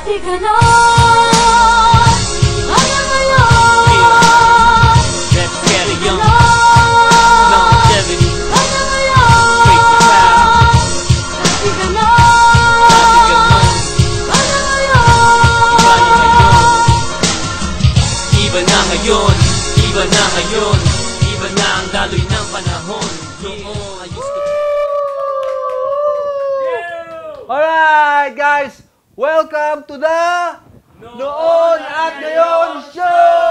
Di ganon, ano ngayon? Let's get it young. Longevity. Ano ngayon? Straight to cloud. Di ganon, ano ngayon? Iba na ngayon. Iba na ngayon. Iba na ang daloy ng panahon. Noon I used to... Alright guys, welcome to the Noon at Ngayon Show!